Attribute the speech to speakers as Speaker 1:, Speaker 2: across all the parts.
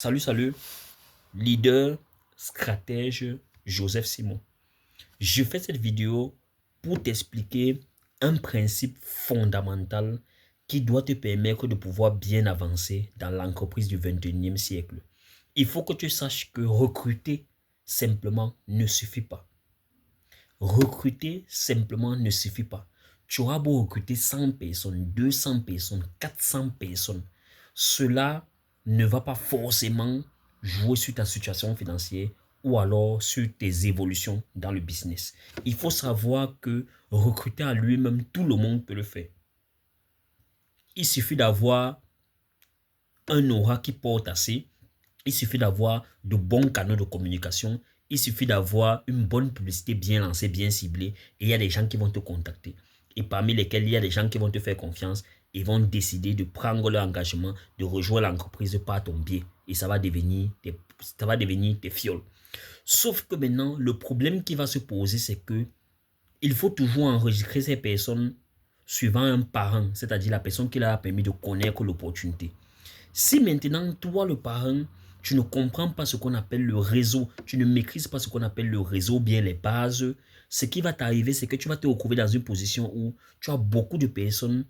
Speaker 1: Salut, leader, stratège, Joseph Simon. Je fais cette vidéo pour t'expliquer un principe fondamental qui doit te permettre de pouvoir bien avancer dans l'entreprise du 21e siècle. Il faut que tu saches que recruter simplement ne suffit pas. Recruter simplement ne suffit pas. Tu auras beau recruter 100 personnes, 200 personnes, 400 personnes. Cela ne va pas forcément jouer sur ta situation financière ou alors sur tes évolutions dans le business. Il faut savoir que recruter à lui-même, tout le monde peut le faire. Il suffit d'avoir un aura qui porte assez. Il suffit d'avoir de bons canaux de communication. Il suffit d'avoir une bonne publicité bien lancée, bien ciblée. Et il y a des gens qui vont te contacter. Et parmi lesquels il y a des gens qui vont te faire confiance et vont décider de prendre leur engagement, de rejoindre l'entreprise par ton biais. Et ça va devenir tes fioles. Sauf que maintenant, le problème qui va se poser, c'est que il faut toujours enregistrer ces personnes suivant un parent, c'est-à-dire la personne qui leur a permis de connaître l'opportunité. Si maintenant, toi, le parent, tu ne comprends pas ce qu'on appelle le réseau, tu ne maîtrises pas ce qu'on appelle le réseau, bien les bases, ce qui va t'arriver, c'est que tu vas te retrouver dans une position où tu as beaucoup de personnes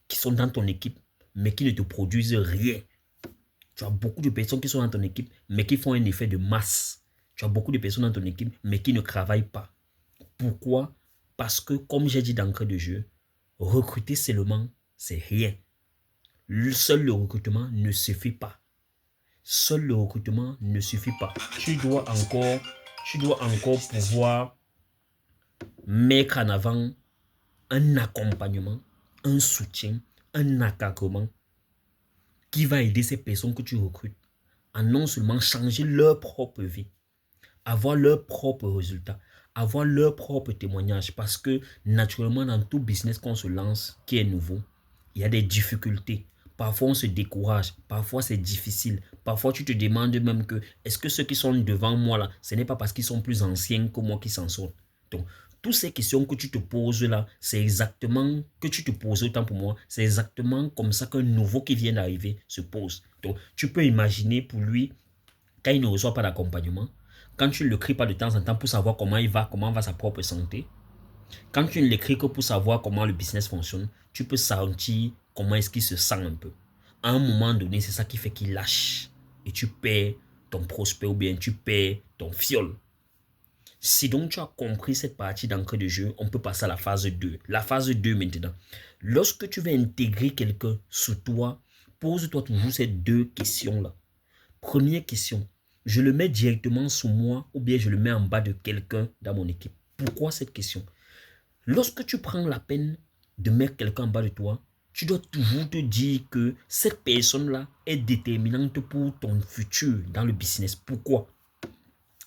Speaker 1: qui sont dans ton équipe, mais qui ne te produisent rien. Tu as beaucoup de personnes qui sont dans ton équipe, mais qui font un effet de masse. Tu as beaucoup de personnes dans ton équipe, mais qui ne travaillent pas. Pourquoi? Parce que, comme j'ai dit d'entrée de jeu, recruter seulement, c'est rien. Seul le recrutement ne suffit pas. Seul le recrutement ne suffit pas. Tu dois encore pouvoir mettre en avant un accompagnement, un soutien, un encadrement qui va aider ces personnes que tu recrutes à non seulement changer leur propre vie, avoir leurs propres résultats, avoir leur propre témoignage. Parce que naturellement, dans tout business qu'on se lance qui est nouveau, il y a des difficultés. Parfois, on se décourage. Parfois, c'est difficile. Parfois, tu te demandes même que est-ce que ceux qui sont devant moi là, ce n'est pas parce qu'ils sont plus anciens que moi qui s'en sortent. Donc, toutes ces questions que tu te poses là, c'est exactement que tu te poses autant pour moi. C'est exactement comme ça qu'un nouveau qui vient d'arriver se pose. Donc, tu peux imaginer pour lui, quand il ne reçoit pas d'accompagnement, quand tu ne l'écris pas de temps en temps pour savoir comment va sa propre santé, quand tu ne l'écris que pour savoir comment le business fonctionne, tu peux sentir comment est-ce qu'il se sent un peu. À un moment donné, c'est ça qui fait qu'il lâche. Et tu perds ton prospect ou bien tu perds ton fiole. Si donc tu as compris cette partie d'entrée de jeu, on peut passer à la phase 2. La phase 2 maintenant. Lorsque tu veux intégrer quelqu'un sous toi, pose-toi toujours ces deux questions-là. Première question, je le mets directement sous moi ou bien je le mets en bas de quelqu'un dans mon équipe. Pourquoi cette question? Lorsque tu prends la peine de mettre quelqu'un en bas de toi, tu dois toujours te dire que cette personne-là est déterminante pour ton futur dans le business. Pourquoi?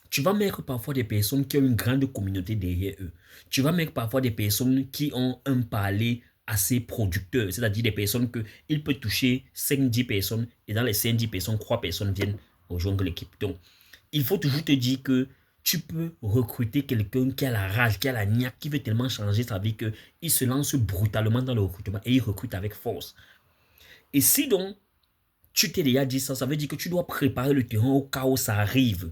Speaker 1: Tu vas mettre parfois des personnes qui ont une grande communauté derrière eux. Tu vas mettre parfois des personnes qui ont un parler assez producteur, c'est-à-dire des personnes qu'il peut toucher 5-10 personnes et dans les 5-10 personnes, 3 personnes viennent rejoindre l'équipe. Donc, il faut toujours te dire que tu peux recruter quelqu'un qui a la rage, qui a la niaque, qui veut tellement changer sa vie qu'il se lance brutalement dans le recrutement et il recrute avec force. Et si donc tu t'es déjà dit ça, ça veut dire que tu dois préparer le terrain au cas où ça arrive.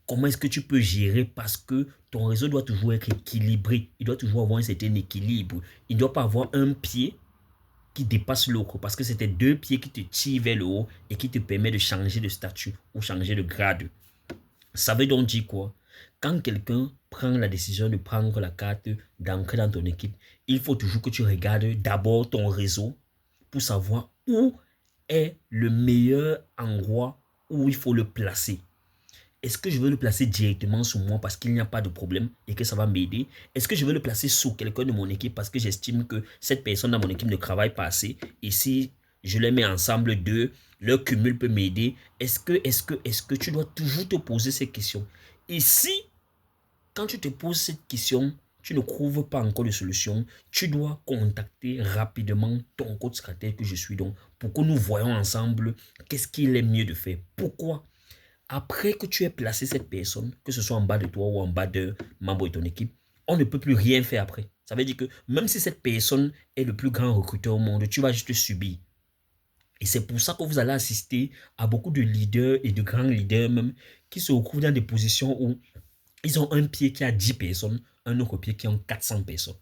Speaker 1: Comment est-ce que tu peux gérer? Parce que ton réseau doit toujours être équilibré. Il doit toujours avoir un certain équilibre. Il ne doit pas avoir un pied qui dépasse l'autre. Parce que c'est tes deux pieds qui te tirent vers le haut et qui te permet de changer de statut ou changer de grade. Ça veut donc dire quoi? Quand quelqu'un prend la décision de prendre la carte d'entrer dans ton équipe, il faut toujours que tu regardes d'abord ton réseau pour savoir où est le meilleur endroit où il faut le placer. Est-ce que je veux le placer directement sur moi parce qu'il n'y a pas de problème et que ça va m'aider? Est-ce que je veux le placer sous quelqu'un de mon équipe parce que j'estime que cette personne dans mon équipe ne travaille pas assez? Et si je les mets ensemble deux, leur cumul peut m'aider? Est-ce que tu dois toujours te poser ces questions? Et si, quand tu te poses cette question, tu ne trouves pas encore de solution, tu dois contacter rapidement ton coach stratège que je suis donc pour que nous voyons ensemble qu'est-ce qu'il est mieux de faire. Pourquoi? Après que tu aies placé cette personne, que ce soit en bas de toi ou en bas d'un membre de ton équipe, on ne peut plus rien faire après. Ça veut dire que même si cette personne est le plus grand recruteur au monde, tu vas juste subir. Et c'est pour ça que vous allez assister à beaucoup de leaders et de grands leaders même qui se retrouvent dans des positions où ils ont un pied qui a 10 personnes, un autre pied qui a 400 personnes.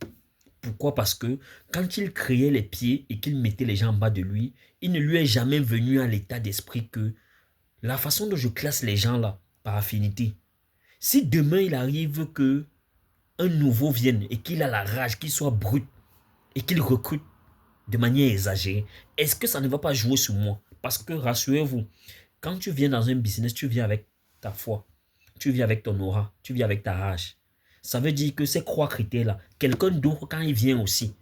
Speaker 1: Pourquoi? Parce que quand il créait les pieds et qu'il mettait les gens en bas de lui, il ne lui est jamais venu à l'état d'esprit que la façon dont je classe les gens là, par affinité, si demain il arrive que un nouveau vienne et qu'il a la rage, qu'il soit brut et qu'il recrute de manière exagérée, est-ce que ça ne va pas jouer sur moi? Parce que rassurez-vous, quand tu viens dans un business, tu viens avec ta foi, tu viens avec ton aura, tu viens avec ta rage. Ça veut dire que ces trois critères-là, quelqu'un d'autre, quand il vient aussi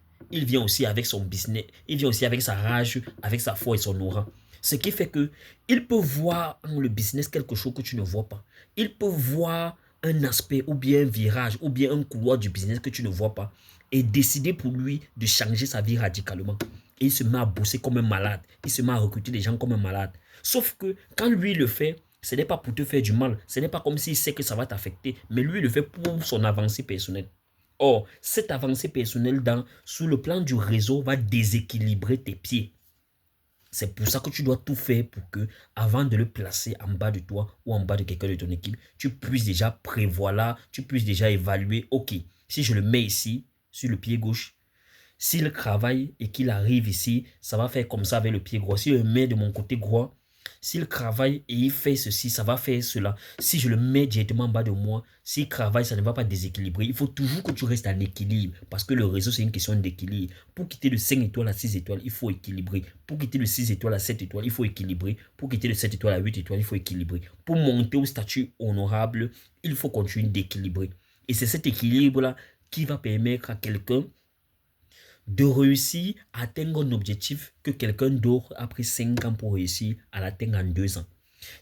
Speaker 1: avec son business, il vient aussi avec sa rage, avec sa foi et son aura. Ce qui fait que il peut voir dans le business quelque chose que tu ne vois pas. Il peut voir un aspect ou bien un virage ou bien un couloir du business que tu ne vois pas et décider pour lui de changer sa vie radicalement. Et il se met à bosser comme un malade. Il se met à recruter des gens comme un malade. Sauf que quand lui le fait, ce n'est pas pour te faire du mal. Ce n'est pas comme s'il sait que ça va t'affecter. Mais lui le fait pour son avancée personnelle. Or, cette avancée personnelle sous le plan du réseau va déséquilibrer tes pieds. C'est pour ça que tu dois tout faire pour que, avant de le placer en bas de toi ou en bas de quelqu'un de ton équipe, tu puisses déjà prévoir là, tu puisses déjà évaluer, ok, si je le mets ici, sur le pied gauche, s'il travaille et qu'il arrive ici, ça va faire comme ça avec le pied droit. Si je le mets de mon côté droit, s'il travaille et il fait ceci, ça va faire cela. Si je le mets directement en bas de moi, s'il travaille, ça ne va pas déséquilibrer. Il faut toujours que tu restes en équilibre parce que le réseau, c'est une question d'équilibre. Pour quitter de 5 étoiles à 6 étoiles, il faut équilibrer. Pour quitter de 6 étoiles à 7 étoiles, il faut équilibrer. Pour quitter de 7 étoiles à 8 étoiles, il faut équilibrer. Pour monter au statut honorable, il faut continuer d'équilibrer. Et c'est cet équilibre-là qui va permettre à quelqu'un de réussir à atteindre un objectif que quelqu'un d'autre a pris 5 ans pour réussir à l'atteindre en 2 ans.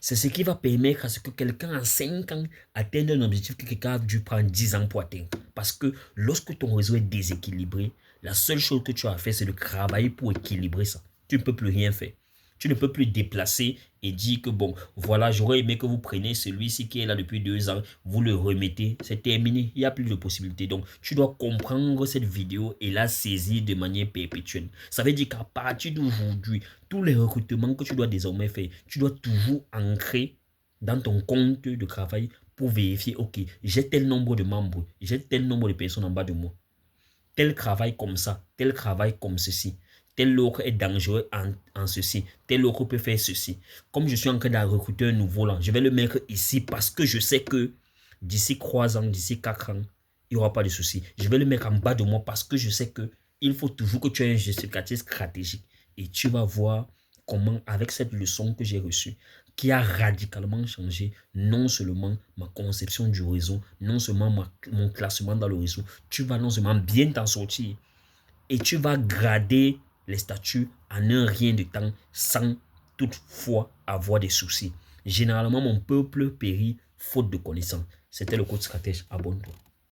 Speaker 1: C'est ce qui va permettre à ce que quelqu'un en 5 ans atteigne un objectif que quelqu'un a dû prendre 10 ans pour atteindre. Parce que lorsque ton réseau est déséquilibré, la seule chose que tu as à faire, c'est de travailler pour équilibrer ça. Tu ne peux plus rien faire. Tu ne peux plus déplacer et dire que bon, voilà, j'aurais aimé que vous preniez celui-ci qui est là depuis 2 ans, vous le remettez, c'est terminé, il n'y a plus de possibilité. Donc, tu dois comprendre cette vidéo et la saisir de manière perpétuelle. Ça veut dire qu'à partir d'aujourd'hui, tous les recrutements que tu dois désormais faire, tu dois toujours ancrer dans ton compte de travail pour vérifier, ok, j'ai tel nombre de membres, j'ai tel nombre de personnes en bas de moi. Tel travail comme ça, tel travail comme ceci. Tel autre est dangereux en ceci. Tel autre peut faire ceci. Comme je suis en train de recruter un nouveau là, je vais le mettre ici parce que je sais que d'ici 3 ans, d'ici 4 ans, il n'y aura pas de souci. Je vais le mettre en bas de moi parce que je sais que il faut toujours que tu aies un justificatif stratégique. Et tu vas voir comment, avec cette leçon que j'ai reçue, qui a radicalement changé non seulement ma conception du réseau, non seulement mon classement dans le réseau, tu vas non seulement bien t'en sortir et tu vas grader les statuts en un rien de temps sans toutefois avoir des soucis. Généralement, mon peuple périt faute de connaissances. C'était le coach stratège. Abonne-toi.